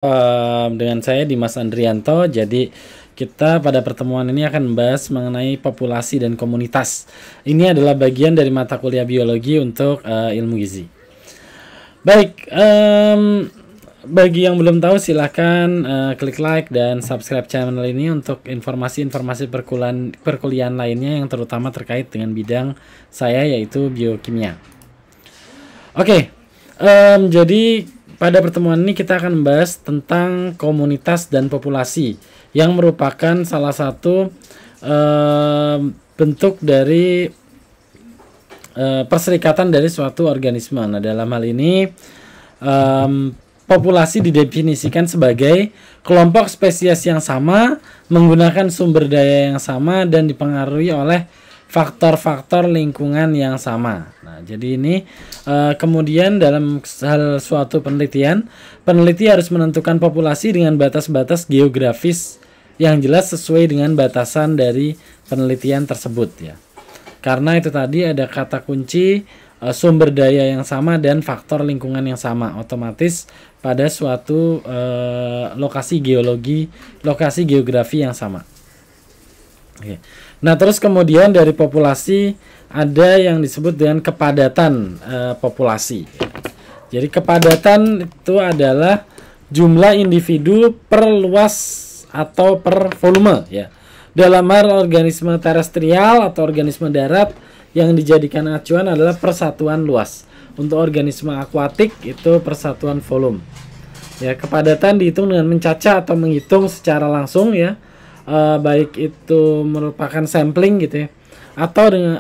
Dengan saya Dimas Andrianto. Jadi kita pada pertemuan ini akan membahas mengenai populasi dan komunitas. Ini adalah bagian dari mata kuliah biologi untuk ilmu gizi. Baik, bagi yang belum tahu silahkan klik like dan subscribe channel ini untuk informasi-informasi perkuliahan lainnya yang terutama terkait dengan bidang saya, yaitu biokimia. Oke, jadi pada pertemuan ini kita akan membahas tentang komunitas dan populasi yang merupakan salah satu bentuk dari perserikatan dari suatu organisme. Nah, dalam hal ini populasi didefinisikan sebagai kelompok spesies yang sama, menggunakan sumber daya yang sama, dan dipengaruhi oleh faktor-faktor lingkungan yang sama. Nah, jadi ini kemudian dalam hal suatu penelitian, peneliti harus menentukan populasi dengan batas-batas geografis yang jelas sesuai dengan batasan dari penelitian tersebut, ya. Karena itu tadi ada kata kunci sumber daya yang sama dan faktor lingkungan yang sama, otomatis pada suatu lokasi geografi yang sama. Oke. Nah, terus kemudian dari populasi ada yang disebut dengan kepadatan populasi. Jadi kepadatan itu adalah jumlah individu per luas atau per volume, ya. Dalam hal organisme terestrial atau organisme darat, yang dijadikan acuan adalah persatuan luas. Untuk organisme akuatik itu persatuan volume. Ya, kepadatan dihitung dengan mencaca atau menghitung secara langsung, ya. Baik itu merupakan sampling gitu ya, atau dengan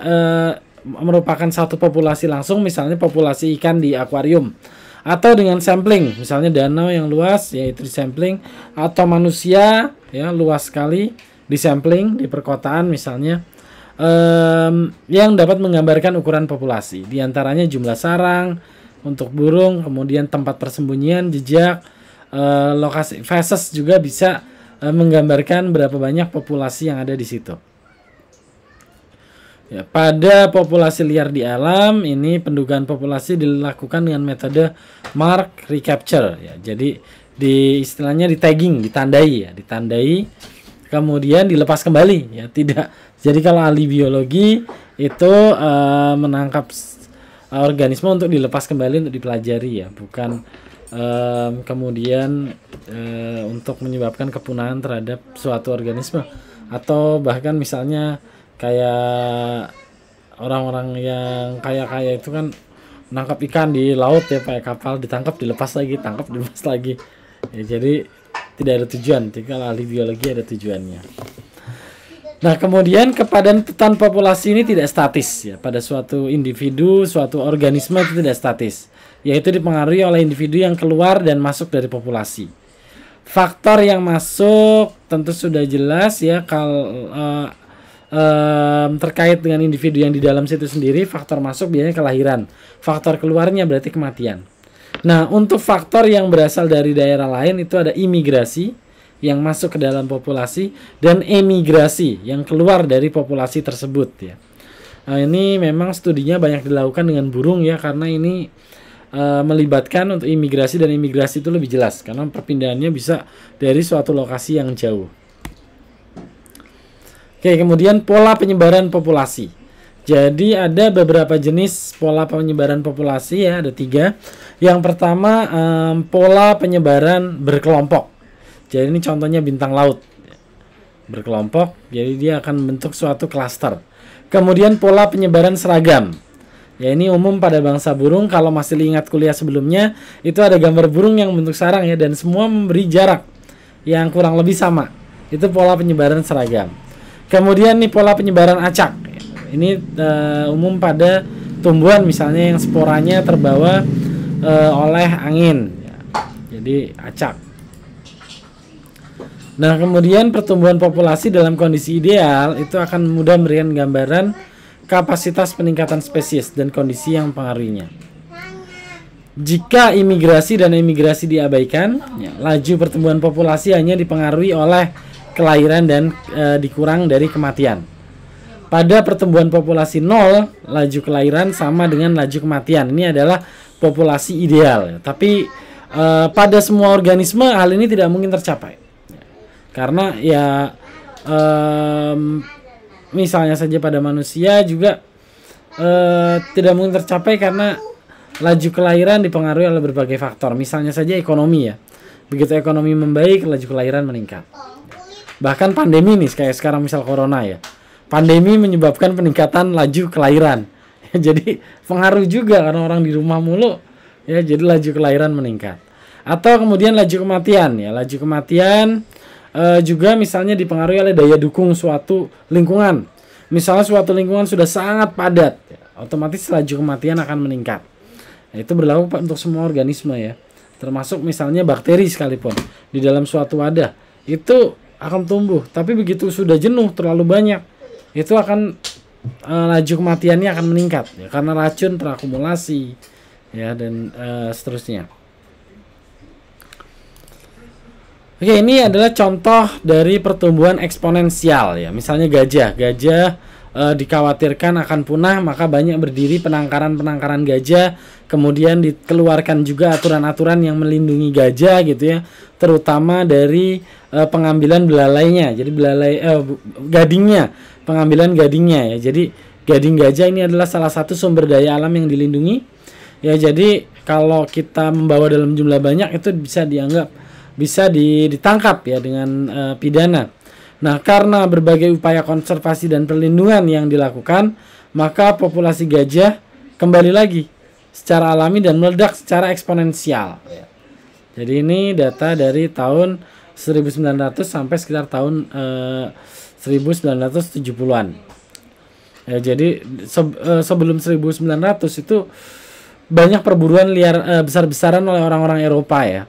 merupakan satu populasi langsung, misalnya populasi ikan di akuarium, atau dengan sampling, misalnya danau yang luas yaitu di sampling, atau manusia ya luas sekali di sampling di perkotaan misalnya, yang dapat menggambarkan ukuran populasi, diantaranya jumlah sarang untuk burung, kemudian tempat persembunyian, jejak, lokasi feses juga bisa menggambarkan berapa banyak populasi yang ada di situ. Ya, pada populasi liar di alam ini pendugaan populasi dilakukan dengan metode mark recapture, ya. Jadi istilahnya di tagging, ditandai, ya, ditandai, kemudian dilepas kembali, ya. Tidak. Jadi kalau ahli biologi itu menangkap organisme untuk dilepas kembali untuk dipelajari, ya, bukan kemudian untuk menyebabkan kepunahan terhadap suatu organisme, atau bahkan misalnya kayak orang-orang yang kaya itu kan menangkap ikan di laut, ya, pakai kapal, ditangkap dilepas lagi, tangkap dilepas lagi, ya. Jadi tidak ada tujuan. Kalau ahli biologi ada tujuannya. Nah, kemudian kepadatan populasi ini tidak statis, ya. Pada suatu individu, suatu organisme itu tidak statis, yaitu dipengaruhi oleh individu yang keluar dan masuk dari populasi. Faktor yang masuk tentu sudah jelas, ya, kalau terkait dengan individu yang di dalam situ sendiri. Faktor masuk biasanya kelahiran, faktor keluarnya berarti kematian. Nah, untuk faktor yang berasal dari daerah lain itu ada imigrasi yang masuk ke dalam populasi dan emigrasi yang keluar dari populasi tersebut, ya. Nah, ini memang studinya banyak dilakukan dengan burung, ya, karena ini melibatkan untuk imigrasi, dan imigrasi itu lebih jelas karena perpindahannya bisa dari suatu lokasi yang jauh. Oke, kemudian pola penyebaran populasi. Jadi ada beberapa jenis pola penyebaran populasi, ya, ada 3. Yang pertama pola penyebaran berkelompok. Jadi ini contohnya bintang laut, berkelompok, jadi dia akan membentuk suatu klaster. Kemudian pola penyebaran seragam. Ya, ini umum pada bangsa burung. Kalau masih ingat kuliah sebelumnya, itu ada gambar burung yang bentuk sarang, ya, dan semua memberi jarak yang kurang lebih sama. Itu pola penyebaran seragam. Kemudian nih pola penyebaran acak. Ini umum pada tumbuhan misalnya yang sporanya terbawa oleh angin, ya. Jadi acak. Nah, kemudian pertumbuhan populasi dalam kondisi ideal itu akan mudah memberikan gambaran kapasitas peningkatan spesies dan kondisi yang mempengaruhinya. Jika imigrasi dan emigrasi diabaikan, ya, laju pertumbuhan populasi hanya dipengaruhi oleh kelahiran dan dikurang dari kematian. Pada pertumbuhan populasi 0, laju kelahiran sama dengan laju kematian. Ini adalah populasi ideal, ya. Tapi pada semua organisme hal ini tidak mungkin tercapai. Karena ya misalnya saja pada manusia juga tidak mungkin tercapai karena laju kelahiran dipengaruhi oleh berbagai faktor. Misalnya saja ekonomi ya. Begitu ekonomi membaik, laju kelahiran meningkat. Bahkan pandemi nih kayak sekarang misal corona ya. Pandemi menyebabkan peningkatan laju kelahiran. Jadi pengaruh juga karena orang di rumah mulu ya, jadi laju kelahiran meningkat. Atau kemudian laju kematian ya. Laju kematian juga misalnya dipengaruhi oleh daya dukung suatu lingkungan. Misalnya suatu lingkungan sudah sangat padat, ya, otomatis laju kematian akan meningkat. Nah, itu berlaku untuk semua organisme ya, termasuk misalnya bakteri sekalipun di dalam suatu wadah itu akan tumbuh. Tapi begitu sudah jenuh terlalu banyak, itu akan laju kematiannya akan meningkat ya, karena racun terakumulasi ya dan seterusnya. Oke, ini adalah contoh dari pertumbuhan eksponensial ya. Misalnya gajah dikhawatirkan akan punah, maka banyak berdiri penangkaran gajah. Kemudian dikeluarkan juga aturan-aturan yang melindungi gajah gitu ya, terutama dari pengambilan belalainya. Jadi gadingnya, pengambilan gadingnya ya. Jadi gading gajah ini adalah salah satu sumber daya alam yang dilindungi. Ya, jadi kalau kita membawa dalam jumlah banyak itu bisa ditangkap ya dengan pidana. Nah, karena berbagai upaya konservasi dan perlindungan yang dilakukan, maka populasi gajah kembali lagi secara alami dan meledak secara eksponensial. Jadi ini data dari tahun 1900 sampai sekitar tahun 1970-an. Ya, jadi sebelum 1900 itu banyak perburuan liar besar-besaran oleh orang-orang Eropa ya.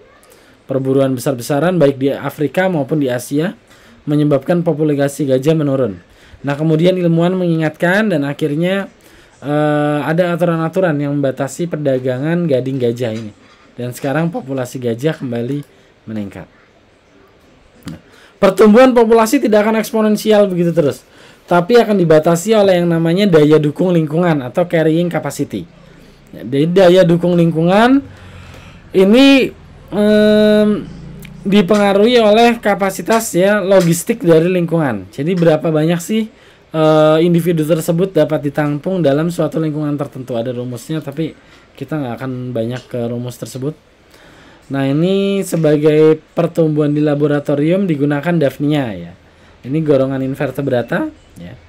Perburuan besar-besaran baik di Afrika maupun di Asia menyebabkan populasi gajah menurun. Nah, kemudian ilmuwan mengingatkan dan akhirnya ada aturan-aturan yang membatasi perdagangan gading gajah ini. Dan sekarang populasi gajah kembali meningkat. Nah, pertumbuhan populasi tidak akan eksponensial begitu terus, tapi akan dibatasi oleh yang namanya daya dukung lingkungan atau carrying capacity. Jadi daya dukung lingkungan ini dipengaruhi oleh kapasitas ya logistik dari lingkungan. Jadi berapa banyak sih individu tersebut dapat ditampung dalam suatu lingkungan tertentu. Ada rumusnya, tapi kita nggak akan banyak ke rumus tersebut. Nah, ini sebagai pertumbuhan di laboratorium digunakan Daphnia ya. Ini golongan invertebrata ya.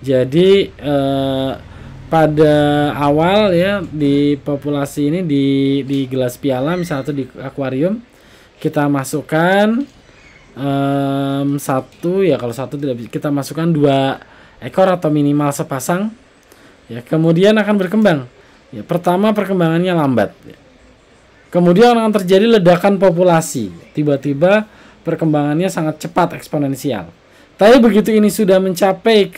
Jadi pada awal ya di populasi ini di gelas piala misalnya atau di akuarium kita masukkan satu ya, kalau satu tidak bisa, kita masukkan 2 ekor atau minimal sepasang ya, kemudian akan berkembang ya. Pertama perkembangannya lambat ya. Kemudian akan terjadi ledakan populasi, tiba-tiba perkembangannya sangat cepat eksponensial. Tapi begitu ini sudah mencapai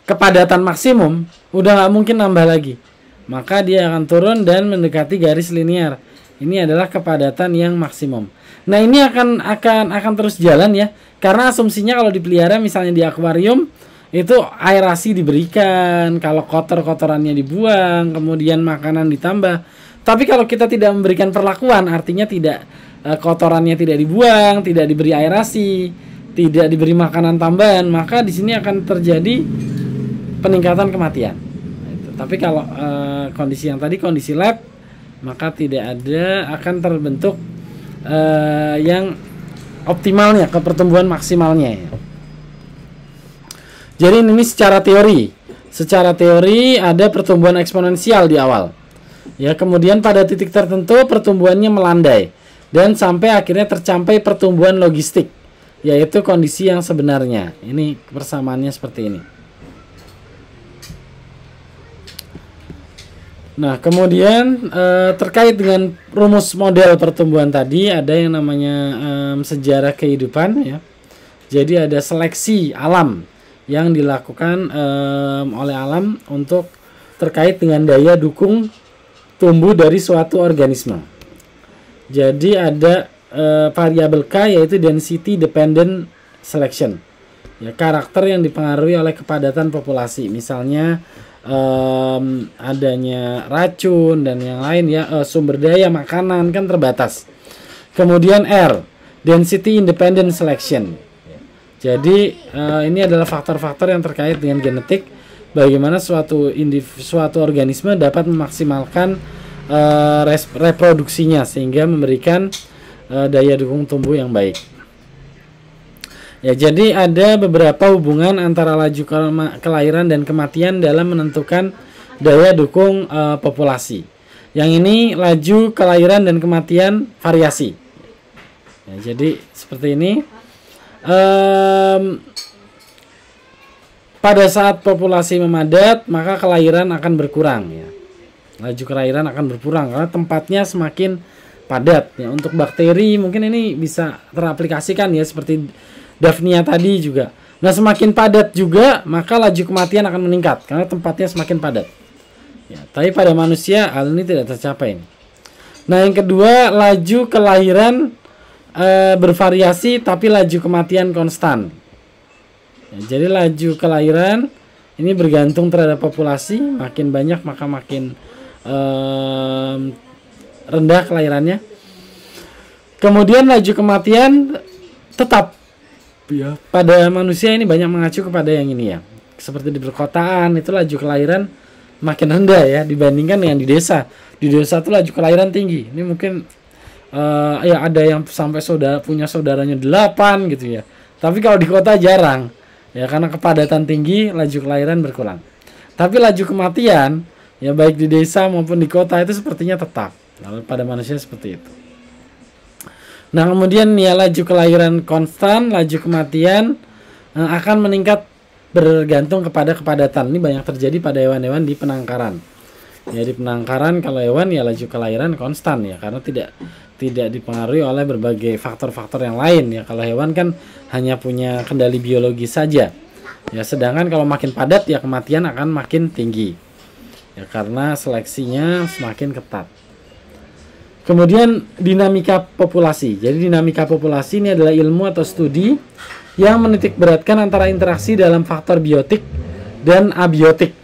kepadatan maksimum, udah nggak mungkin nambah lagi, maka dia akan turun dan mendekati garis linear. Ini adalah kepadatan yang maksimum. Nah, ini akan terus jalan ya, karena asumsinya kalau dipelihara misalnya di akuarium itu aerasi diberikan, kalau kotorannya dibuang, kemudian makanan ditambah. Tapi kalau kita tidak memberikan perlakuan, artinya kotorannya tidak dibuang, tidak diberi aerasi, tidak diberi makanan tambahan, maka di sini akan terjadi peningkatan kematian. Tapi kalau kondisi yang tadi, kondisi lab, maka tidak akan terbentuk yang optimalnya, ke pertumbuhan maksimalnya ya. Jadi ini secara teori. Secara teori ada pertumbuhan eksponensial di awal. Ya, kemudian pada titik tertentu pertumbuhannya melandai dan sampai akhirnya tercapai pertumbuhan logistik, yaitu kondisi yang sebenarnya. Ini persamaannya seperti ini. Nah, kemudian terkait dengan rumus model pertumbuhan tadi ada yang namanya sejarah kehidupan ya. Jadi ada seleksi alam yang dilakukan oleh alam untuk terkait dengan daya dukung tumbuh dari suatu organisme. Jadi ada variabel K, yaitu density dependent selection. Ya, karakter yang dipengaruhi oleh kepadatan populasi. Misalnya adanya racun dan yang lain ya, sumber daya makanan kan terbatas. Kemudian R, density independent selection. Jadi ini adalah faktor-faktor yang terkait dengan genetik, bagaimana suatu organisme dapat memaksimalkan reproduksinya sehingga memberikan daya dukung tumbuh yang baik. Ya, jadi ada beberapa hubungan antara laju kelahiran dan kematian dalam menentukan daya dukung populasi. Yang ini laju kelahiran dan kematian variasi. Ya, jadi seperti ini. Pada saat populasi memadat, maka kelahiran akan berkurang. Ya. Laju kelahiran akan berkurang karena tempatnya semakin padat. Ya, untuk bakteri mungkin ini bisa teraplikasikan ya seperti Daphnia tadi juga. Nah, semakin padat juga maka laju kematian akan meningkat karena tempatnya semakin padat. Ya, tapi pada manusia hal ini tidak tercapai. Nah, yang kedua, laju kelahiran bervariasi tapi laju kematian konstan. Ya, jadi laju kelahiran ini bergantung terhadap populasi, makin banyak maka makin rendah kelahirannya. Kemudian laju kematian tetap ya, pada manusia ini banyak mengacu kepada yang ini ya. Seperti di perkotaan itu laju kelahiran makin rendah ya dibandingkan dengan di desa. Di desa itu laju kelahiran tinggi. Ini mungkin ya ada yang sampai punya saudaranya 8 gitu ya. Tapi kalau di kota jarang ya karena kepadatan tinggi, laju kelahiran berkurang. Tapi laju kematian ya baik di desa maupun di kota itu sepertinya tetap. Nah, pada manusia seperti itu. Nah, kemudian ya laju kelahiran konstan, laju kematian akan meningkat bergantung kepada kepadatan. Ini banyak terjadi pada hewan-hewan di penangkaran. Ya, di penangkaran kalau hewan ya laju kelahiran konstan ya karena tidak dipengaruhi oleh berbagai faktor-faktor yang lain ya. Kalau hewan kan hanya punya kendali biologi saja. Ya, sedangkan kalau makin padat ya kematian akan makin tinggi. Ya, karena seleksinya semakin ketat. Kemudian dinamika populasi. Jadi dinamika populasi ini adalah ilmu atau studi yang menitikberatkan antara interaksi dalam faktor biotik dan abiotik.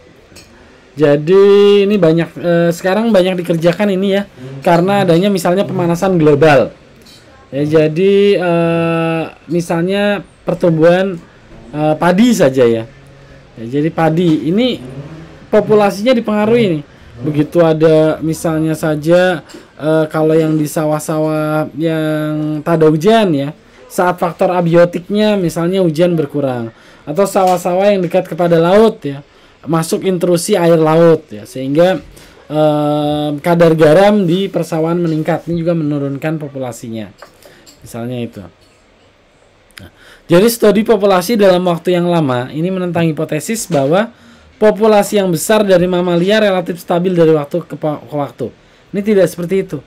Jadi ini banyak sekarang banyak dikerjakan ini ya karena adanya misalnya pemanasan global. Ya, jadi misalnya pertumbuhan padi saja ya. Ya. Jadi padi ini populasinya dipengaruhi nih. Begitu ada misalnya saja kalau yang di sawah-sawah yang tak ada hujan ya, saat faktor abiotiknya misalnya hujan berkurang, atau sawah-sawah yang dekat kepada laut ya, masuk intrusi air laut ya, sehingga kadar garam di persawahan meningkat. Ini juga menurunkan populasinya. Misalnya itu. Nah, jadi studi populasi dalam waktu yang lama ini menentang hipotesis bahwa populasi yang besar dari mamalia relatif stabil dari waktu ke waktu. Ini tidak seperti itu.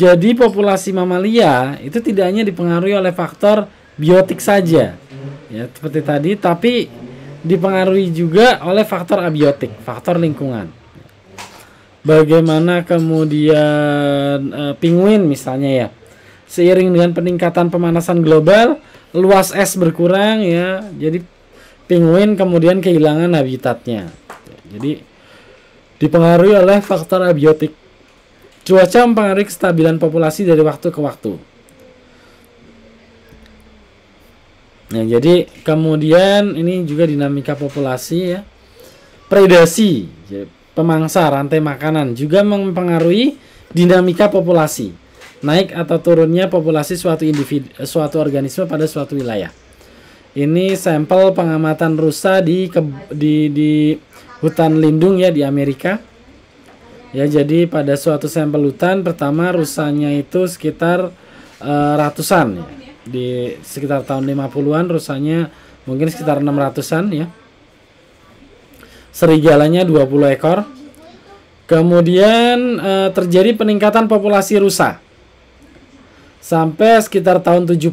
Jadi populasi mamalia itu tidak hanya dipengaruhi oleh faktor biotik saja, ya seperti tadi, tapi dipengaruhi juga oleh faktor abiotik, faktor lingkungan. Bagaimana kemudian penguin misalnya ya, seiring dengan peningkatan pemanasan global, luas es berkurang ya, jadi penguin kemudian kehilangan habitatnya. Jadi dipengaruhi oleh faktor abiotik. Cuaca mempengaruhi kestabilan populasi dari waktu ke waktu. Nah, jadi kemudian ini juga dinamika populasi ya. Predasi, pemangsa rantai makanan juga mempengaruhi dinamika populasi. Naik atau turunnya populasi suatu organisme pada suatu wilayah. Ini sampel pengamatan rusa di hutan lindung ya di Amerika. Ya, jadi pada suatu sampel hutan pertama rusanya itu sekitar ratusan ya. Di sekitar tahun 50-an rusanya mungkin sekitar 600-an ya. Serigalanya 20 ekor. Kemudian terjadi peningkatan populasi rusa. Sampai sekitar tahun 70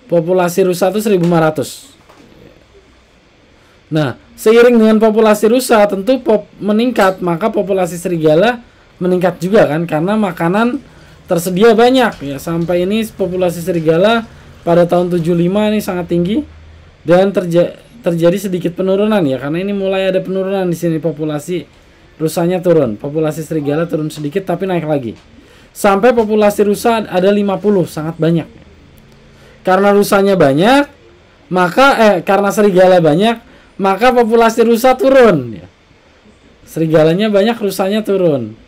populasi rusa itu 1.500. Nah, seiring dengan populasi rusa tentu meningkat, maka populasi serigala meningkat juga kan, karena makanan tersedia banyak ya. Sampai ini populasi serigala pada tahun 75 ini sangat tinggi dan terjadi sedikit penurunan ya, karena ini mulai ada penurunan di sini, populasi rusanya turun, populasi serigala turun sedikit tapi naik lagi. Sampai populasi rusa ada 50, sangat banyak. Karena rusanya banyak, maka karena serigala banyak, maka populasi rusa turun ya. Serigalanya banyak, rusanya turun.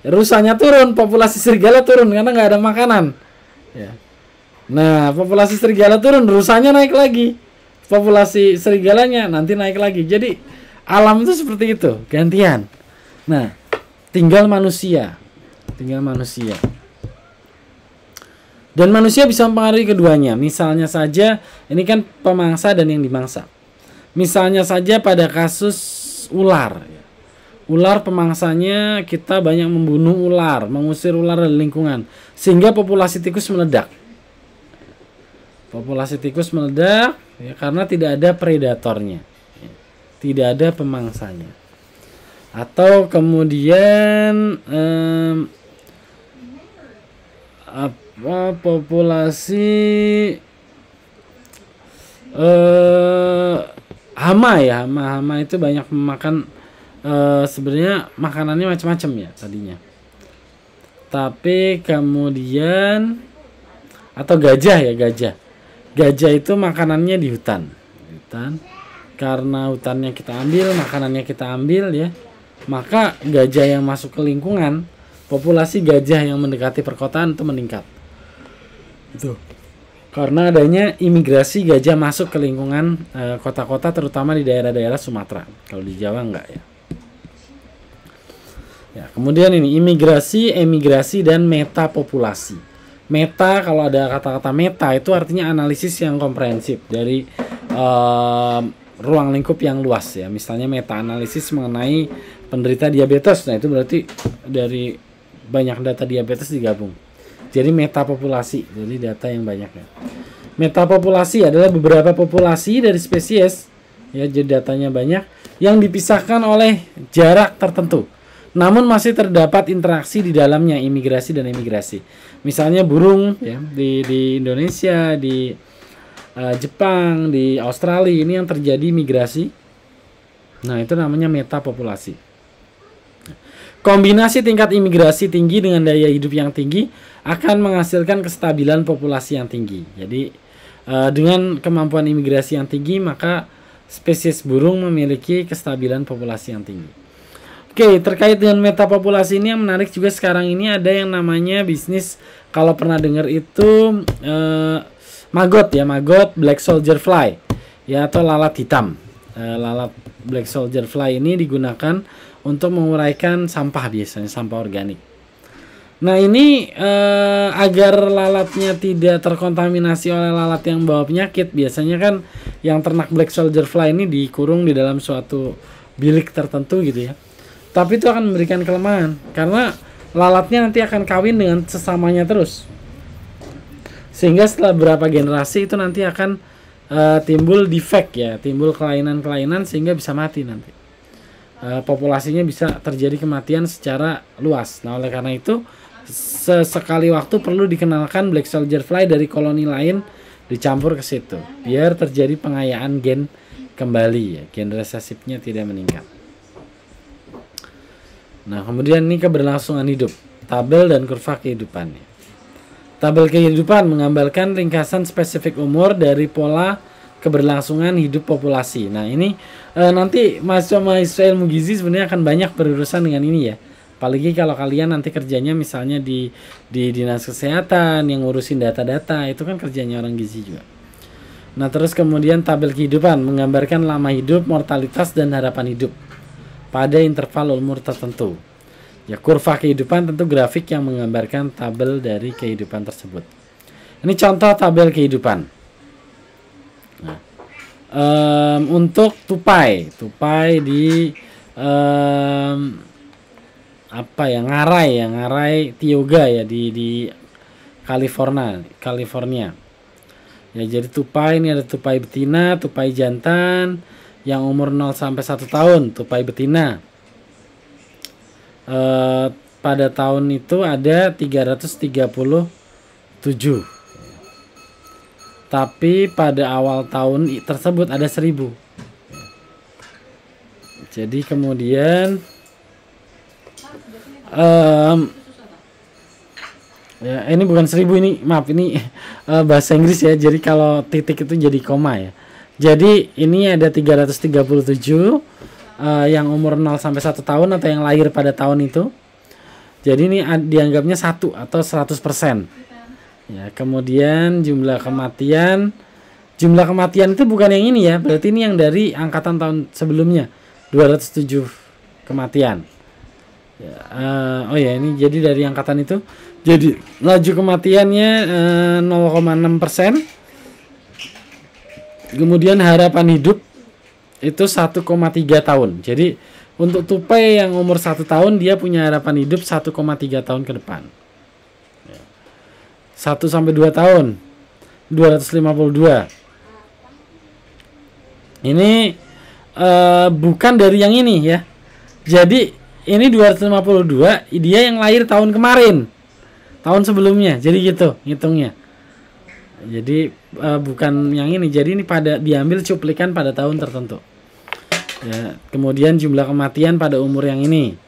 Rusanya turun, populasi serigala turun karena nggak ada makanan ya. Nah, populasi serigala turun, rusanya naik lagi. Populasi serigalanya nanti naik lagi. Jadi alam itu seperti itu, gantian. Nah, tinggal manusia. Dan manusia bisa mempengaruhi keduanya. Misalnya saja, ini kan pemangsa dan yang dimangsa. Misalnya saja pada kasus ular. Ular pemangsanya, kita banyak membunuh ular, mengusir ular dari lingkungan, sehingga populasi tikus meledak. Populasi tikus meledak ya, karena tidak ada predatornya, ya, tidak ada pemangsanya. Atau kemudian populasi hama ya, hama itu banyak memakan, sebenarnya makanannya macam-macam ya tadinya. Tapi kemudian, atau gajah ya, gajah itu makanannya di hutan, karena hutannya kita ambil, makanannya kita ambil ya, maka gajah yang masuk ke lingkungan, populasi gajah yang mendekati perkotaan itu meningkat. Itu karena adanya imigrasi gajah masuk ke lingkungan kota-kota, terutama di daerah-daerah Sumatera. Kalau di Jawa enggak ya. Ya, kemudian ini imigrasi, emigrasi, dan metapopulasi. Meta, kalau ada kata-kata meta itu artinya analisis yang komprehensif dari ruang lingkup yang luas ya. Misalnya meta analisis mengenai penderita diabetes. Nah, itu berarti dari banyak data diabetes digabung. Jadi metapopulasi, jadi data yang banyak ya. Metapopulasi adalah beberapa populasi dari spesies ya, jadi datanya banyak yang dipisahkan oleh jarak tertentu. Namun masih terdapat interaksi di dalamnya, imigrasi dan emigrasi. Misalnya burung ya, di Indonesia, di Jepang, di Australia, ini yang terjadi migrasi. Nah, itu namanya metapopulasi. Kombinasi tingkat imigrasi tinggi dengan daya hidup yang tinggi akan menghasilkan kestabilan populasi yang tinggi. Jadi dengan kemampuan imigrasi yang tinggi, maka spesies burung memiliki kestabilan populasi yang tinggi. Oke, terkait dengan metapopulasi ini yang menarik juga sekarang ini ada yang namanya bisnis, kalau pernah dengar itu maggot ya, maggot black soldier fly ya, atau lalat hitam. Lalat black soldier fly ini digunakan untuk menguraikan sampah, biasanya sampah organik. Nah, ini agar lalatnya tidak terkontaminasi oleh lalat yang bawa penyakit, biasanya kan yang ternak black soldier fly ini dikurung di dalam suatu bilik tertentu gitu ya. Tapi itu akan memberikan kelemahan karena lalatnya nanti akan kawin dengan sesamanya terus, sehingga setelah beberapa generasi itu nanti akan timbul defect ya, timbul kelainan-kelainan sehingga bisa mati nanti. Populasinya bisa terjadi kematian secara luas. Nah, oleh karena itu sesekali waktu perlu dikenalkan black soldier fly dari koloni lain dicampur ke situ biar terjadi pengayaan gen kembali ya, gen resesifnya tidak meningkat. Nah, kemudian ini keberlangsungan hidup, tabel dan kurva kehidupannya. Tabel kehidupan menggambarkan ringkasan spesifik umur dari pola keberlangsungan hidup populasi. Nah, ini nanti mahasiswa ilmu gizi sebenarnya akan banyak berurusan dengan ini ya. Apalagi kalau kalian nanti kerjanya misalnya di dinas kesehatan yang ngurusin data-data, itu kan kerjanya orang gizi juga. Nah, terus kemudian tabel kehidupan menggambarkan lama hidup, mortalitas, dan harapan hidup pada interval umur tertentu. Ya, kurva kehidupan tentu grafik yang menggambarkan tabel dari kehidupan tersebut. Ini contoh tabel kehidupan. Nah, untuk tupai di ngarai Tioga ya, di California. Ya, jadi tupai ini ada tupai betina, tupai jantan yang umur 0 sampai 1 tahun, tupai betina. Pada tahun itu ada 337. Tapi pada awal tahun tersebut ada 1000. Jadi kemudian ya ini bukan 1000, ini maaf, ini bahasa Inggris ya. Jadi kalau titik itu jadi koma ya. Jadi ini ada 337 yang umur 0 sampai 1 tahun atau yang lahir pada tahun itu. Jadi ini dianggapnya 1 atau 100%. Ya, kemudian jumlah kematian itu bukan yang ini ya. Berarti ini yang dari angkatan tahun sebelumnya. 207 kematian. Ya, oh ya, ini jadi dari angkatan itu. Jadi laju kematiannya 0,6%. Kemudian harapan hidup itu 1,3 tahun. Jadi untuk tupai yang umur 1 tahun dia punya harapan hidup 1,3 tahun ke depan. 1 sampai 2 tahun 252. Ini bukan dari yang ini ya. Jadi ini 252 dia yang lahir tahun kemarin. Tahun sebelumnya. Jadi gitu ngitungnya. Jadi bukan yang ini. Jadi ini pada diambil cuplikan pada tahun tertentu. Ya, kemudian jumlah kematian pada umur yang ini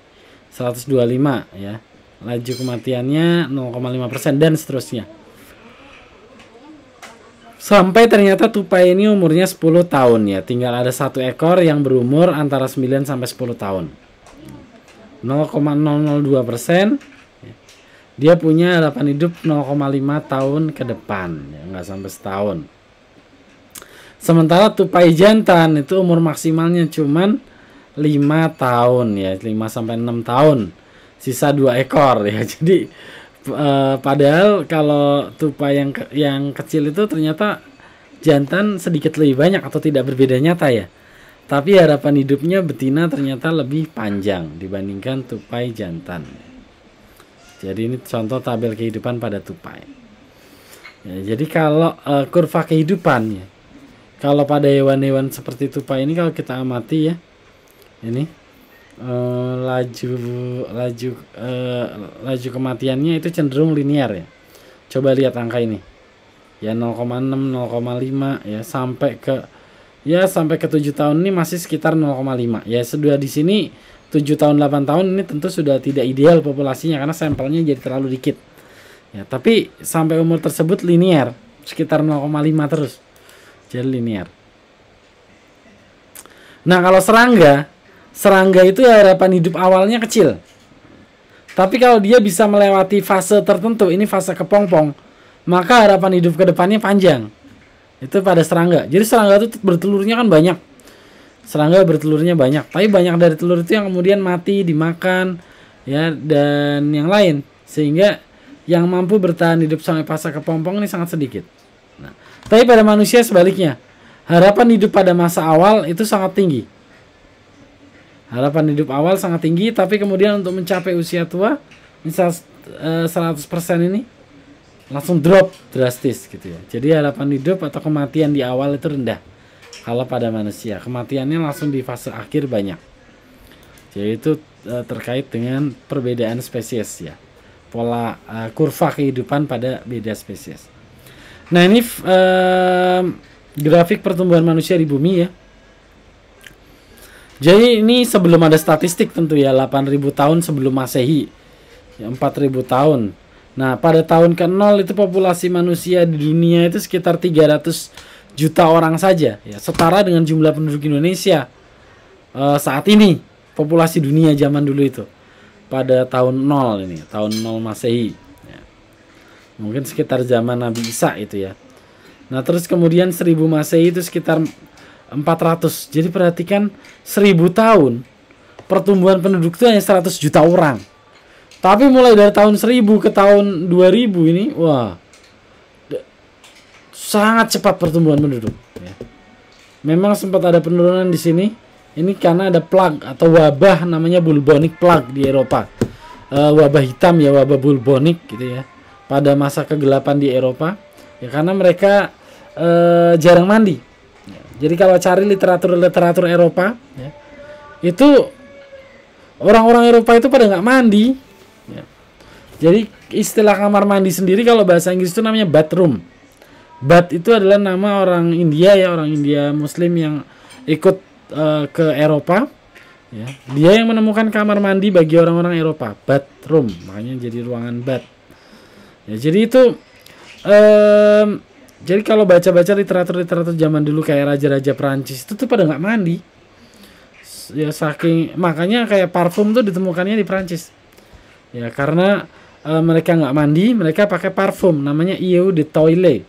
125 ya. Laju kematiannya 0,5% dan seterusnya. Sampai ternyata tupai ini umurnya 10 tahun ya. Tinggal ada 1 ekor yang berumur antara 9 sampai 10 tahun. 0,002%. Dia punya harapan hidup 0,5 tahun ke depan ya, nggak sampai setahun. Sementara tupai jantan itu umur maksimalnya cuman 5 tahun ya, 5 sampai 6 tahun. Sisa 2 ekor ya. Jadi padahal kalau tupai yang kecil itu ternyata jantan sedikit lebih banyak atau tidak berbeda nyata ya. Tapi harapan hidupnya betina ternyata lebih panjang dibandingkan tupai jantan. Jadi ini contoh tabel kehidupan pada tupai. Ya, jadi kalau kurva kehidupan ya, kalau pada hewan-hewan seperti tupai ini kalau kita amati ya, ini laju kematiannya itu cenderung linear ya. Coba lihat angka ini. Ya 0,6, 0,5 ya sampai ke 7 tahun ini masih sekitar 0,5. Ya sudah di sini 7 tahun 8 tahun ini tentu sudah tidak ideal populasinya karena sampelnya jadi terlalu dikit. Ya, tapi sampai umur tersebut linear, sekitar 0,5 terus. Jadi linear. Nah, kalau serangga itu harapan hidup awalnya kecil. Tapi kalau dia bisa melewati fase tertentu, ini fase kepompong, maka harapan hidup ke depannya panjang. Itu pada serangga. Jadi serangga itu bertelurnya kan banyak. Serangga bertelurnya banyak, tapi banyak dari telur itu yang kemudian mati dimakan ya dan yang lain, sehingga yang mampu bertahan hidup sampai fase kepompong ini sangat sedikit. Nah, tapi pada manusia sebaliknya, harapan hidup pada masa awal itu sangat tinggi. Harapan hidup awal sangat tinggi, tapi kemudian untuk mencapai usia tua, misal 100% ini langsung drop drastis gitu ya. Jadi harapan hidup atau kematian di awal itu rendah. Kalau pada manusia kematiannya langsung di fase akhir banyak. Jadi itu terkait dengan perbedaan spesies ya, pola kurva kehidupan pada beda spesies. Nah ini grafik pertumbuhan manusia di bumi ya. Jadi ini sebelum ada statistik tentu ya, 8.000 tahun sebelum Masehi ya, 4.000 tahun. Nah pada tahun ke-0 itu populasi manusia di dunia itu sekitar 300 juta orang saja ya, setara dengan jumlah penduduk Indonesia saat ini, populasi dunia zaman dulu itu pada tahun 0 ini, tahun 0 Masehi ya. Mungkin sekitar zaman Nabi Isa itu ya. Nah terus kemudian 1000 Masehi itu sekitar 400. Jadi perhatikan 1000 tahun pertumbuhan penduduk itu hanya 100 juta orang. Tapi mulai dari tahun 1000 ke tahun 2000 ini wah sangat cepat pertumbuhan penduduk ya. Memang sempat ada penurunan di sini. Ini karena ada plague atau wabah namanya bubonic plague di Eropa. Wabah hitam ya, wabah bubonic gitu ya. Pada masa kegelapan di Eropa ya, karena mereka jarang mandi. Jadi kalau cari literatur Eropa ya, itu orang-orang Eropa itu pada nggak mandi ya. Jadi istilah kamar mandi sendiri kalau bahasa Inggris itu namanya bathroom. Bath itu adalah nama orang India ya, orang India Muslim yang ikut ke Eropa. Ya, dia yang menemukan kamar mandi bagi orang-orang Eropa, bathroom, makanya jadi ruangan bath. Ya, jadi itu jadi kalau baca-baca literatur zaman dulu kayak raja-raja Perancis itu tuh pada nggak mandi. Ya saking makanya kayak parfum tuh ditemukannya di Perancis. Ya karena mereka nggak mandi, mereka pakai parfum namanya eau de toilette.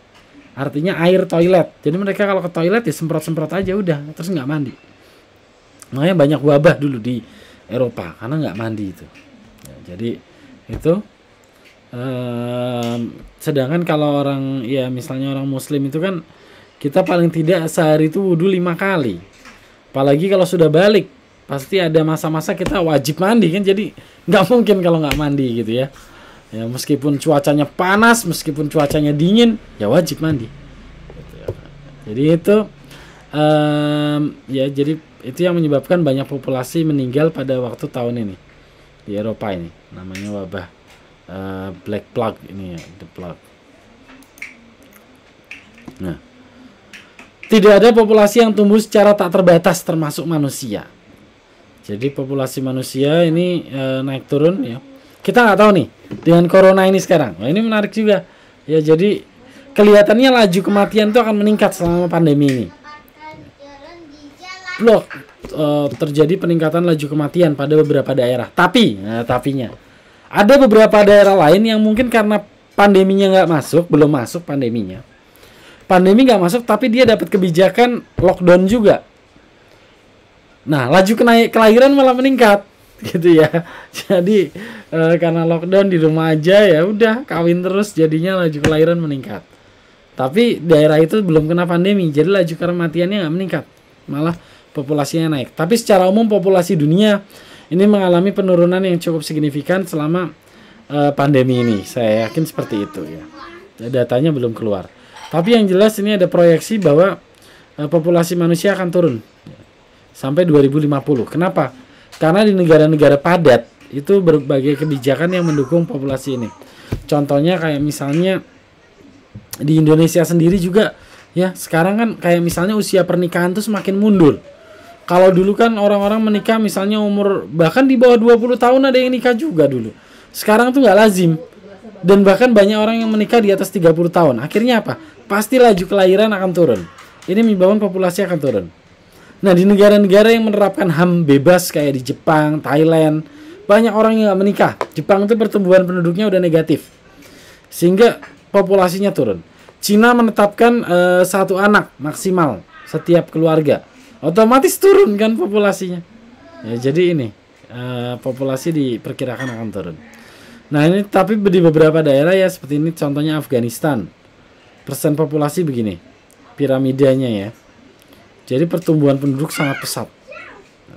Artinya air toilet. Jadi mereka kalau ke toilet ya semprot-semprot aja udah, terus nggak mandi. Makanya banyak wabah dulu di Eropa karena nggak mandi itu. Ya, jadi itu sedangkan kalau orang ya misalnya orang Muslim itu kan kita paling tidak sehari itu wudu 5 kali. Apalagi kalau sudah balik pasti ada masa-masa kita wajib mandi kan, jadi nggak mungkin kalau nggak mandi gitu ya. Ya meskipun cuacanya panas, meskipun cuacanya dingin, ya wajib mandi. Gitu ya. Jadi itu ya jadi itu yang menyebabkan banyak populasi meninggal pada waktu tahun ini di Eropa ini, namanya wabah Black Plague ini ya, the plague. Nah, tidak ada populasi yang tumbuh secara tak terbatas termasuk manusia. Jadi populasi manusia ini naik turun ya. Kita nggak tahu nih dengan corona ini sekarang. Nah, ini menarik juga. Ya jadi kelihatannya laju kematian itu akan meningkat selama pandemi ini. Loh, terjadi peningkatan laju kematian pada beberapa daerah. Tapi, tapinya ada beberapa daerah lain yang mungkin karena pandeminya nggak masuk, belum masuk pandeminya. Pandemi nggak masuk, tapi dia dapat kebijakan lockdown juga. Nah, laju kelahiran malah meningkat, gitu ya. Jadi karena lockdown di rumah aja ya udah kawin terus, jadinya laju kelahiran meningkat. Tapi daerah itu belum kena pandemi, jadi laju kematiannya nggak meningkat, malah populasinya naik. Tapi secara umum populasi dunia ini mengalami penurunan yang cukup signifikan selama pandemi ini. Saya yakin seperti itu ya. Datanya belum keluar. Tapi yang jelas ini ada proyeksi bahwa populasi manusia akan turun sampai 2050. Kenapa? Karena di negara-negara padat itu berbagai kebijakan yang mendukung populasi ini. Contohnya kayak misalnya di Indonesia sendiri juga ya, sekarang kan kayak misalnya usia pernikahan tuh semakin mundur. Kalau dulu kan orang-orang menikah misalnya umur bahkan di bawah 20 tahun ada yang nikah juga dulu. Sekarang tuh nggak lazim. Dan bahkan banyak orang yang menikah di atas 30 tahun. Akhirnya apa? Pasti laju kelahiran akan turun. Ini menyebabkan populasi akan turun. Nah, di negara-negara yang menerapkan HAM bebas kayak di Jepang, Thailand, banyak orang yang nggak menikah. Jepang itu pertumbuhan penduduknya udah negatif. Sehingga populasinya turun. Cina menetapkan 1 anak maksimal setiap keluarga. Otomatis turun kan populasinya. Ya, jadi ini populasi diperkirakan akan turun. Nah, ini tapi di beberapa daerah ya seperti ini contohnya Afghanistan. Persen populasi begini. Piramidanya ya. Jadi pertumbuhan penduduk sangat pesat.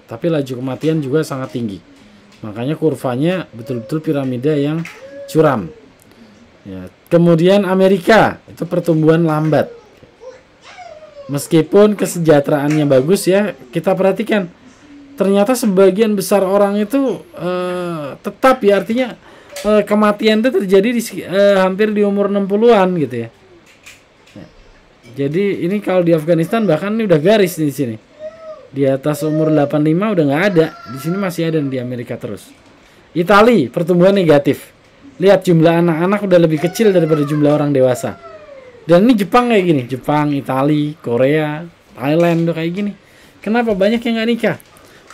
Tapi laju kematian juga sangat tinggi. Makanya kurvanya betul-betul piramida yang curam. Ya, kemudian Amerika itu pertumbuhan lambat. Meskipun kesejahteraannya bagus ya, kita perhatikan ternyata sebagian besar orang itu tetap ya, artinya kematian itu terjadi di hampir di umur 60-an gitu ya. Jadi ini kalau di Afghanistan bahkan ini udah garis di sini. Di atas umur 85 udah nggak ada. Di sini masih ada di Amerika terus. Italia pertumbuhan negatif. Lihat jumlah anak-anak udah lebih kecil daripada jumlah orang dewasa. Dan ini Jepang kayak gini, Jepang, Italia, Korea, Thailand udah kayak gini. Kenapa banyak yang nggak nikah?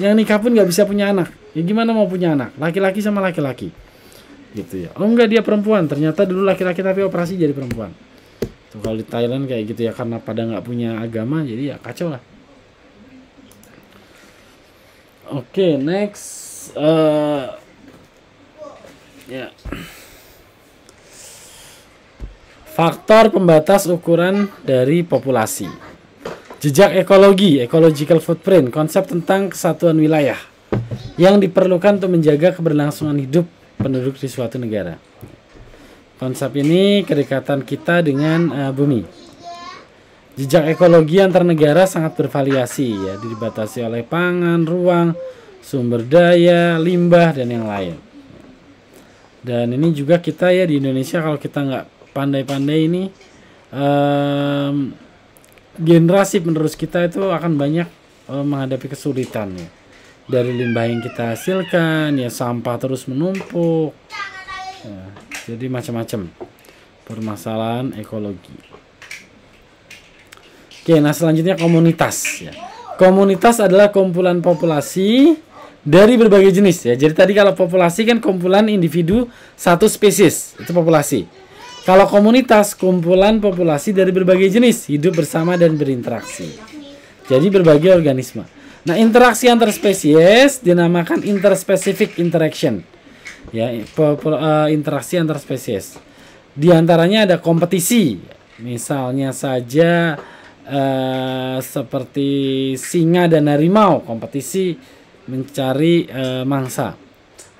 Yang nikah pun nggak bisa punya anak. Ya gimana mau punya anak? Laki-laki sama laki-laki. Gitu ya. Oh enggak, dia perempuan. Ternyata dulu laki-laki tapi operasi jadi perempuan. Tuh, kalau di Thailand kayak gitu ya, karena pada nggak punya agama jadi ya kacau lah. Oke, next ya. Faktor pembatas ukuran dari populasi. Jejak ekologi, ecological footprint, konsep tentang kesatuan wilayah yang diperlukan untuk menjaga keberlangsungan hidup penduduk di suatu negara. Konsep ini kedekatan kita dengan bumi. Jejak ekologi antar negara sangat bervariasi ya, dibatasi oleh pangan, ruang, sumber daya, limbah dan yang lain. Dan ini juga kita ya di Indonesia kalau kita nggak pandai-pandai ini generasi penerus kita itu akan banyak menghadapi kesulitan ya. dari limbah yang kita hasilkan, ya sampah terus menumpuk. Ya, jadi macam-macam permasalahan ekologi. Oke, nah selanjutnya komunitas. Ya. Komunitas adalah kumpulan populasi dari berbagai jenis. Ya. Jadi tadi kalau populasi kan kumpulan individu satu spesies, itu populasi. Kalau komunitas, kumpulan populasi dari berbagai jenis, hidup bersama dan berinteraksi. Jadi berbagai organisme. Nah, interaksi antar spesies dinamakan interspecific interaction. Ya, interaksi antar spesies. Di antaranya ada kompetisi. Misalnya saja seperti singa dan harimau, kompetisi mencari mangsa.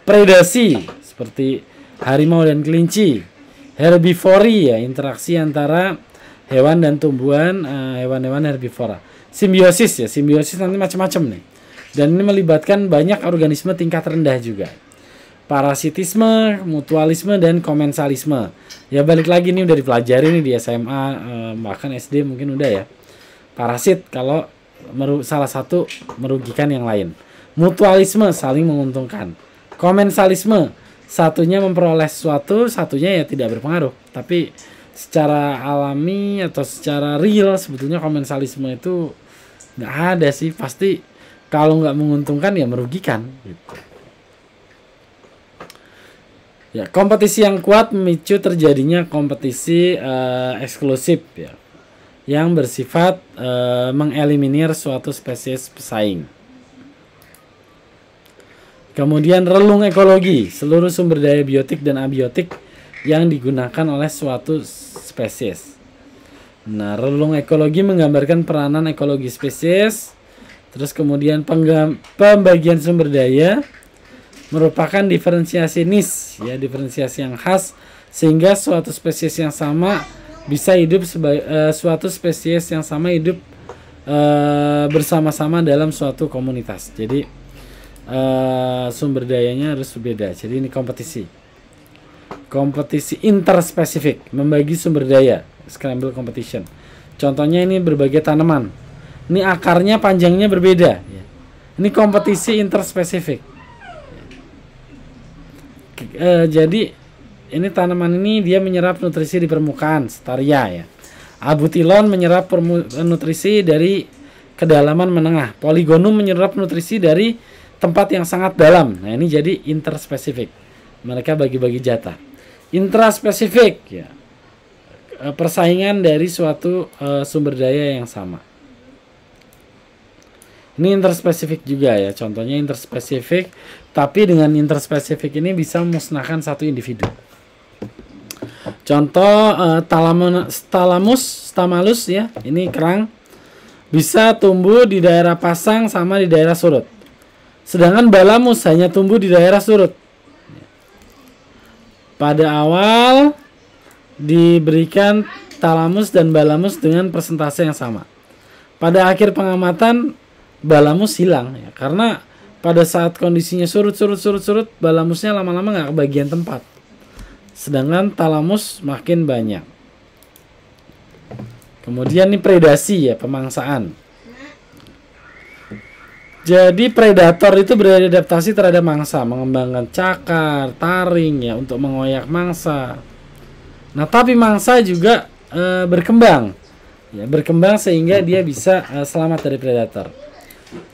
Predasi seperti harimau dan kelinci. Herbivori, ya, interaksi antara hewan dan tumbuhan, hewan-hewan herbivora. Simbiosis, ya, simbiosis nanti macam-macam nih. Dan ini melibatkan banyak organisme tingkat rendah juga. Parasitisme, mutualisme, dan komensalisme. Ya balik lagi nih udah dipelajari nih di SMA, bahkan SD mungkin udah ya. Parasit kalau salah satu merugikan yang lain. Mutualisme saling menguntungkan. Komensalisme satunya memperoleh sesuatu, satunya ya tidak berpengaruh. Tapi secara alami atau secara real sebetulnya komensalisme itu nggak ada sih. Pasti kalau nggak menguntungkan ya merugikan gitu. Ya, kompetisi yang kuat memicu terjadinya kompetisi eksklusif, ya, yang bersifat mengeliminir suatu spesies pesaing. Kemudian relung ekologi, seluruh sumber daya biotik dan abiotik yang digunakan oleh suatu spesies. Nah, relung ekologi menggambarkan peranan ekologi spesies. Terus kemudian pembagian sumber daya merupakan diferensiasi niche, ya, diferensiasi yang khas sehingga suatu spesies yang sama bisa hidup suatu spesies yang sama hidup bersama-sama dalam suatu komunitas. Jadi sumber dayanya harus berbeda. Jadi ini kompetisi. Kompetisi interspesifik, membagi sumber daya, scramble competition. Contohnya ini berbagai tanaman. Ini akarnya panjangnya berbeda. Ini kompetisi interspesifik. Jadi ini tanaman ini dia menyerap nutrisi di permukaan, Staria, ya. Abutilon menyerap nutrisi dari kedalaman menengah. Polygonum menyerap nutrisi dari tempat yang sangat dalam. Nah, ini jadi interspesifik. Mereka bagi-bagi jatah. Intraspesifik, ya, persaingan dari suatu sumber daya yang sama. Ini interspesifik juga, ya. Contohnya interspesifik, tapi dengan interspesifik ini bisa memusnahkan satu individu. Contoh stamalus, ya. Ini kerang bisa tumbuh di daerah pasang sama di daerah surut. Sedangkan balamus hanya tumbuh di daerah surut. Pada awal diberikan talamus dan balamus dengan persentase yang sama. Pada akhir pengamatan balamus hilang, ya, karena pada saat kondisinya surut, balamusnya lama-lama nggak kebagian tempat. Sedangkan talamus makin banyak. Kemudian ini predasi, ya, pemangsaan. Jadi predator itu beradaptasi terhadap mangsa, mengembangkan cakar, taring, ya, untuk mengoyak mangsa. Nah, tapi mangsa juga berkembang, ya, berkembang sehingga dia bisa selamat dari predator.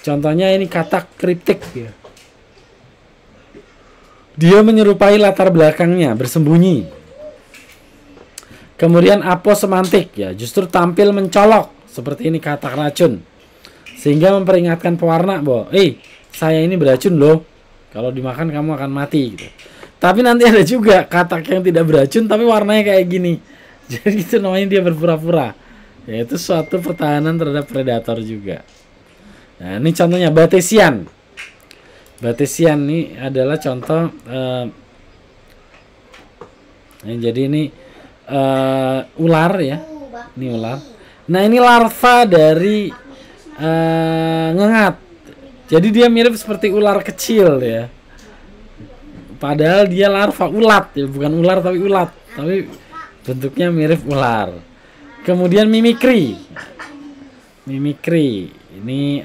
Contohnya ini katak kriptik, ya. Dia menyerupai latar belakangnya, bersembunyi. Kemudian aposemantik, ya, justru tampil mencolok seperti ini katak racun. Sehingga memperingatkan pewarna bahwa, saya ini beracun loh. Kalau dimakan kamu akan mati gitu. Tapi nanti ada juga katak yang tidak beracun tapi warnanya kayak gini. Jadi itu namanya dia berpura-pura. Yaitu suatu pertahanan terhadap predator juga. Nah, ini contohnya batesian. Batesian ini adalah contoh jadi ini ular, ya. Ini ular. Nah, ini larva dari ngengat. Jadi dia mirip seperti ular kecil, ya. Padahal dia larva ulat, ya, bukan ular tapi ulat, tapi bentuknya mirip ular. Kemudian mimikri. Mimikri ini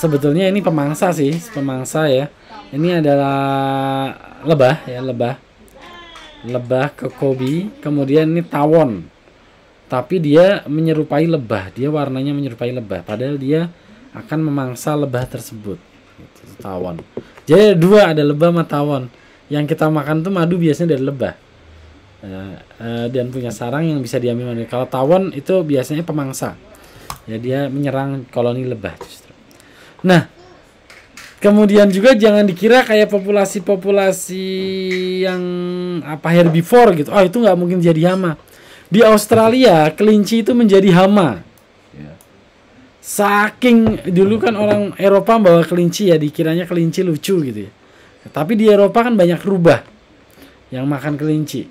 sebetulnya ini pemangsa sih, pemangsa ya. Ini adalah lebah ya, lebah kekobi. Kemudian ini tawon, tapi dia menyerupai lebah, dia warnanya menyerupai lebah, padahal dia akan memangsa lebah tersebut. Itu tawon. Jadi dua, ada lebah sama tawon. Yang kita makan tuh madu biasanya dari lebah, dan punya sarang yang bisa diambil madu. Kalau tawon itu biasanya pemangsa, ya dia menyerang koloni lebah justru. Nah, kemudian juga jangan dikira kayak populasi yang herbivore gitu. Oh, itu nggak mungkin jadi hama. Di Australia kelinci itu menjadi hama. Saking dulu kan orang Eropa bawa kelinci ya, dikiranya kelinci lucu gitu ya. Tapi di Eropa kan banyak rubah yang makan kelinci.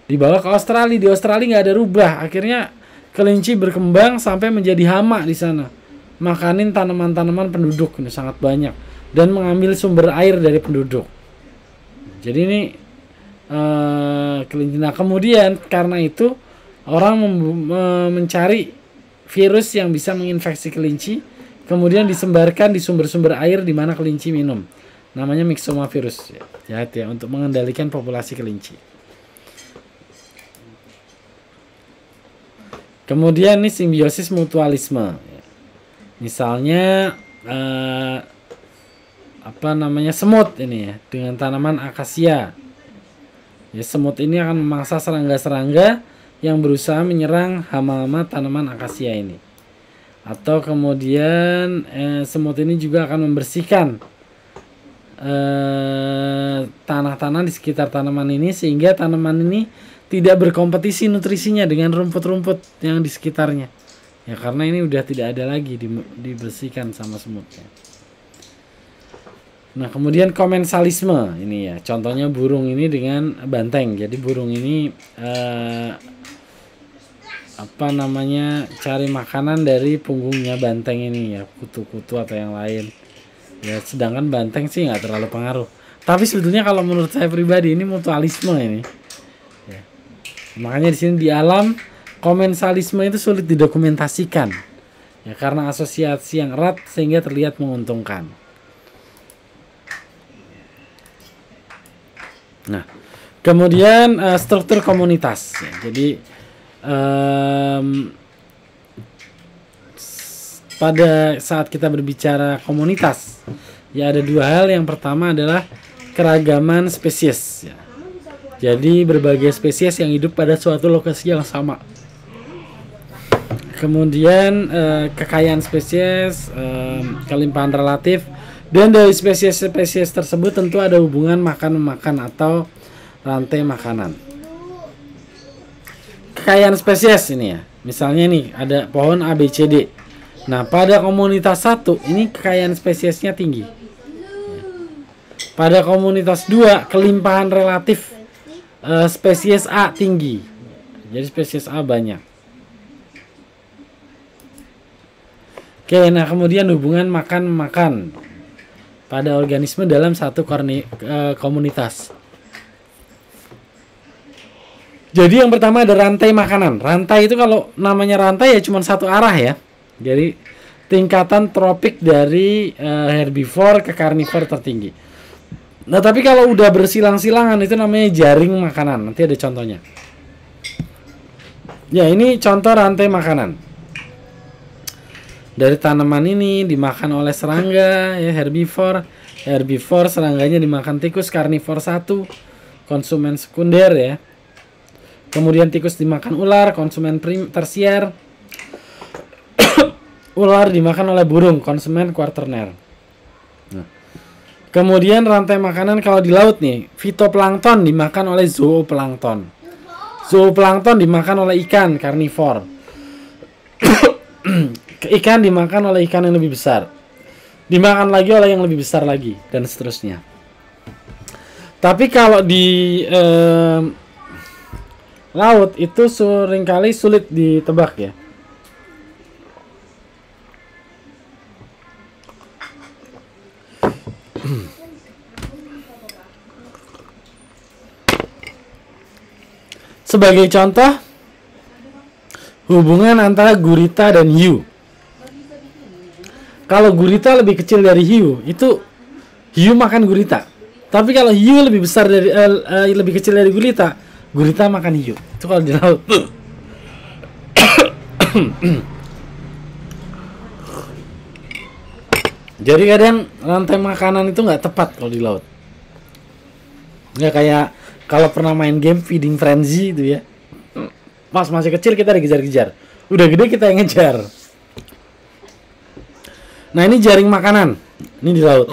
Dibawa ke Australia, di Australia nggak ada rubah. Akhirnya kelinci berkembang sampai menjadi hama di sana. Makanin tanaman-tanaman penduduk ini sangat banyak dan mengambil sumber air dari penduduk. Jadi ini kelinci. Nah, kemudian karena itu orang mencari virus yang bisa menginfeksi kelinci, kemudian disebarkan di sumber-sumber air di mana kelinci minum. Namanya myxomavirus. Jahat ya, untuk mengendalikan populasi kelinci. Kemudian ini simbiosis mutualisme. Misalnya semut ini ya dengan tanaman akasia. Ya, semut ini akan memangsa serangga-serangga yang berusaha menyerang hama-hama tanaman akasia ini. Atau kemudian semut ini juga akan membersihkan tanah-tanah di sekitar tanaman ini sehingga tanaman ini tidak berkompetisi nutrisinya dengan rumput-rumput yang di sekitarnya. Ya, karena ini udah tidak ada lagi, dibersihkan sama semutnya. Nah, kemudian komensalisme ini ya, contohnya burung ini dengan banteng. Jadi burung ini cari makanan dari punggungnya banteng ini ya, kutu-kutu atau yang lain. Ya, sedangkan banteng sih nggak terlalu pengaruh. Tapi sebetulnya kalau menurut saya pribadi ini mutualisme ini. Ya. Makanya di sini di alam komensalisme itu sulit didokumentasikan ya, karena asosiasi yang erat sehingga terlihat menguntungkan. Nah, kemudian struktur komunitas ya. Jadi pada saat kita berbicara komunitas ya, ada dua hal. Yang pertama adalah keragaman spesies ya. Jadi berbagai spesies yang hidup pada suatu lokasi yang sama. Kemudian kekayaan spesies, kelimpahan relatif, dan dari spesies-spesies tersebut tentu ada hubungan makan-memakan atau rantai makanan. Kekayaan spesies ini ya, misalnya nih ada pohon ABCD. Nah, pada komunitas 1 ini kekayaan spesiesnya tinggi. Pada komunitas 2 kelimpahan relatif spesies A tinggi. Jadi spesies A banyak. Oke, nah kemudian hubungan makan-makan pada organisme dalam satu komunitas. Jadi yang pertama ada rantai makanan. Rantai itu kalau namanya rantai ya cuma satu arah ya. Jadi tingkatan tropik dari herbivore ke carnivore tertinggi. Nah, tapi kalau udah bersilang-silangan itu namanya jaring makanan. Nanti ada contohnya. Ya, ini contoh rantai makanan. Dari tanaman ini dimakan oleh serangga ya, herbivore serangganya dimakan tikus, karnivor 1 konsumen sekunder ya. Kemudian tikus dimakan ular, konsumen tersier. Ular dimakan oleh burung, konsumen kuarterner. Nah, kemudian rantai makanan kalau di laut nih, fitoplankton dimakan oleh zooplankton. Zooplankton dimakan oleh ikan, karnivor. Ikan dimakan oleh ikan yang lebih besar, dimakan lagi oleh yang lebih besar lagi, dan seterusnya. Tapi kalau di laut itu seringkali sulit ditebak ya. Sebagai contoh, hubungan antara gurita dan hiu. kalau gurita lebih kecil dari hiu, itu hiu makan gurita. Tapi kalau hiu lebih besar dari lebih kecil dari gurita, gurita makan hiu. Itu kalau di laut. Jadi kadang rantai makanan itu nggak tepat kalau di laut. Nggak kayak kalau pernah main game Feeding Frenzy itu ya. Pas masih kecil kita dikejar-kejar. Udah gede kita yang ngejar. Nah ini jaring makanan. Ini di laut.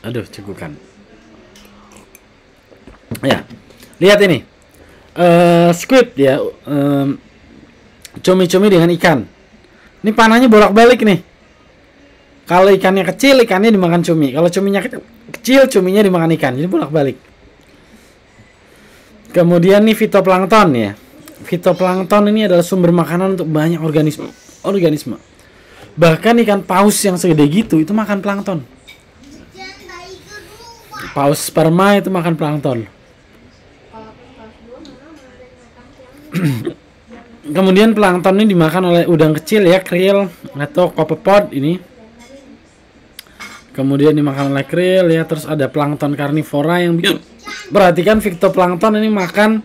Aduh cegukan. Ya, lihat ini. Squid ya. Cumi-cumi dengan ikan. Ini panahnya bolak-balik nih. Kalau ikannya kecil, ikannya dimakan cumi. Kalau cuminya kecil, cuminya dimakan ikan. Jadi bolak-balik. Kemudian nih fitoplankton ya. Fitoplankton ini adalah sumber makanan untuk banyak organisme. Bahkan ikan paus yang segede gitu itu makan plankton. Paus sperma itu makan plankton. Kemudian plankton ini dimakan oleh udang kecil ya, krill atau copepod ini. Kemudian dimakan oleh krill ya, terus ada plankton karnivora yang perhatikan fitoplankton ini makan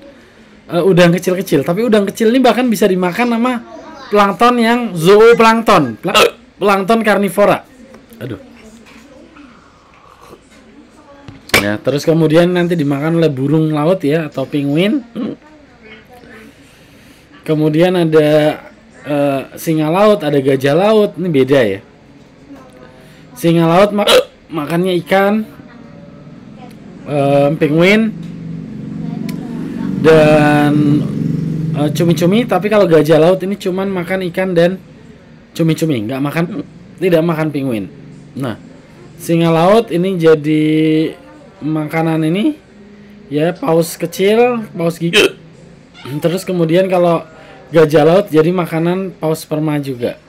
udang kecil-kecil, tapi udang kecil ini bahkan bisa dimakan sama plankton yang zooplankton, plankton karnivora. Aduh. Ya, terus kemudian nanti dimakan oleh burung laut ya atau penguin. Kemudian ada singa laut, ada gajah laut, ini beda ya. Singa laut makannya ikan, penguin, dan cumi-cumi. Tapi kalau gajah laut ini cuman makan ikan dan cumi-cumi, tidak makan penguin. Nah, singa laut ini jadi makanan ini ya, paus kecil, paus gigi. Terus kemudian kalau gajah laut jadi makanan paus sperma juga.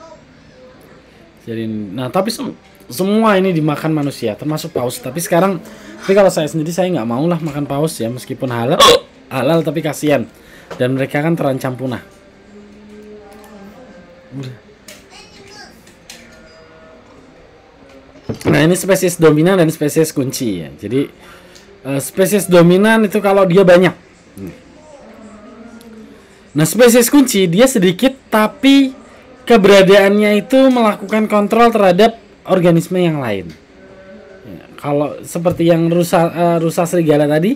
Jadi, nah tapi semua ini dimakan manusia, termasuk paus. Tapi kalau saya sendiri saya nggak mau lah makan paus ya, meskipun halal tapi kasihan dan mereka kan terancam punah. Nah ini spesies dominan dan spesies kunci ya. Jadi spesies dominan itu kalau dia banyak. Nah spesies kunci dia sedikit tapi keberadaannya itu melakukan kontrol terhadap organisme yang lain. Ya, kalau seperti yang rusa serigala tadi,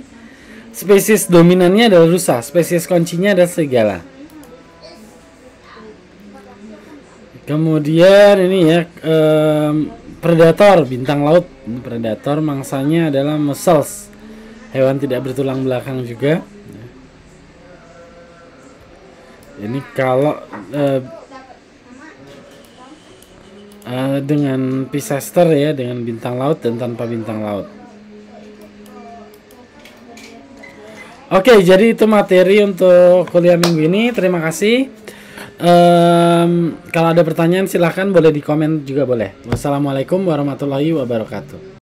spesies dominannya adalah rusa, spesies kuncinya adalah serigala. Kemudian ini ya predator bintang laut, predator mangsanya adalah mussels, hewan tidak bertulang belakang juga. Ini kalau dengan Pisester ya, dengan bintang laut dan tanpa bintang laut. Oke, jadi itu materi untuk kuliah minggu ini. Terima kasih. Kalau ada pertanyaan silahkan boleh di komen juga boleh. Wassalamualaikum warahmatullahi wabarakatuh.